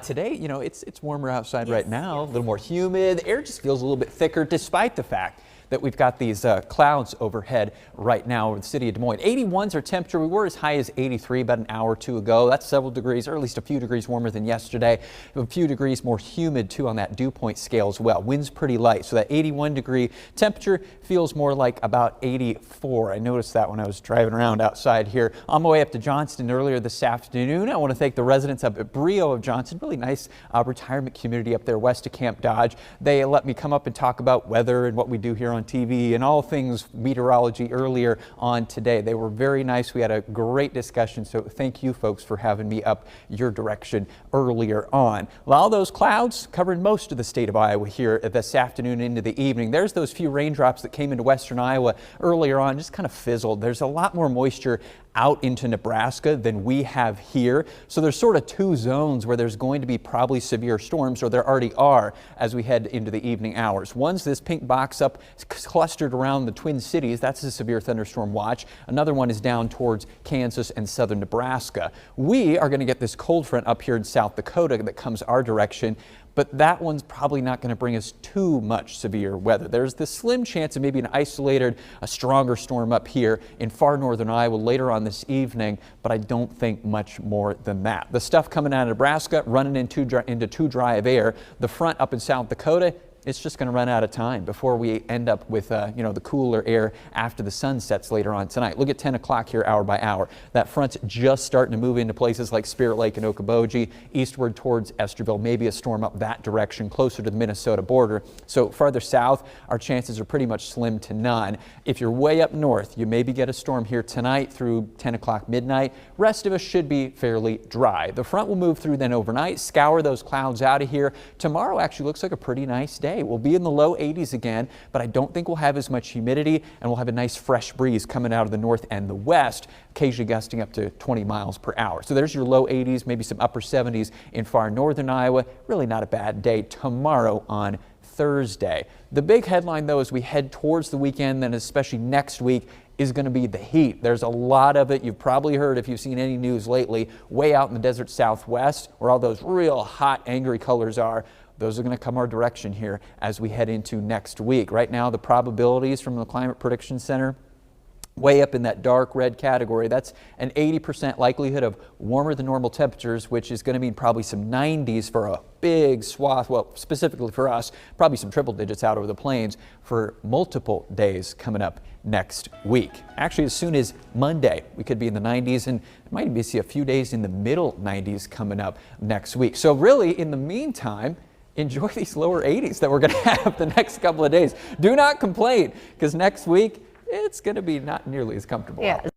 Today, it's warmer outside right now, a little more humid. The air just feels a little bit thicker despite the fact that we've got these clouds overhead right now over the city of Des Moines. 81's our temperature. We were as high as 83 about an hour or two ago. That's several degrees, or at least a few degrees warmer than yesterday. A few degrees more humid too on that dew point scale as well. Wind's pretty light, so that 81 degree temperature feels more like about 84. I noticed that when I was driving around outside here on my way up to Johnston earlier this afternoon. I want to thank the residents up at Brio of Johnston. Really nice retirement community up there west of Camp Dodge. They let me come up and talk about weather and what we do here on TV and all things meteorology earlier on today. They were very nice. We had a great discussion, so thank you folks for having me up your direction earlier on. Well, all those clouds covering most of the state of Iowa here this afternoon into the evening. There's those few raindrops that came into western Iowa earlier on, just kind of fizzled. There's a lot more moisture out into Nebraska than we have here. So there's sort of two zones where there's going to be probably severe storms, or there already are as we head into the evening hours. One's this pink box up clustered around the Twin Cities. That's a severe thunderstorm watch. Another one is down towards Kansas and southern Nebraska. We are going to get this cold front up here in South Dakota that comes our direction, but that one's probably not going to bring us too much severe weather. There's the slim chance of maybe an isolated, a stronger storm up here in far northern Iowa later on this evening, but I don't think much more than that. The stuff coming out of Nebraska running into too dry of air. The front up in South Dakota, it's just going to run out of time before we end up with, the cooler air after the sun sets later on tonight. Look at 10 o'clock here hour by hour. That front's just starting to move into places like Spirit Lake and Okoboji, eastward towards Esterville, maybe a storm up that direction closer to the Minnesota border. So farther south, our chances are pretty much slim to none. If you're way up north, you maybe get a storm here tonight through 10 o'clock midnight. Rest of us should be fairly dry. The front will move through then overnight, scour those clouds out of here. Tomorrow actually looks like a pretty nice day. We'll be in the low 80s again, but I don't think we'll have as much humidity, and we'll have a nice fresh breeze coming out of the north and the west, occasionally gusting up to 20 miles per hour. So there's your low 80s, maybe some upper 70s in far northern Iowa. Really not a bad day tomorrow on Thursday. The big headline, though, as we head towards the weekend, and especially next week, is going to be the heat. There's a lot of it. You've probably heard, if you've seen any news lately, way out in the desert southwest, where all those real hot, angry colors are. Those are going to come our direction here as we head into next week. Right now, the probabilities from the Climate Prediction Center, way up in that dark red category. That's an 80% likelihood of warmer than normal temperatures, which is going to mean probably some 90s for a big swath, well, specifically for us, probably some triple digits out over the plains for multiple days coming up next week. Actually, as soon as Monday, we could be in the 90s, and might even see a few days in the middle 90s coming up next week. So really, in the meantime, enjoy these lower 80s that we're going to have the next couple of days. Do not complain, because next week, it's going to be not nearly as comfortable. Yeah.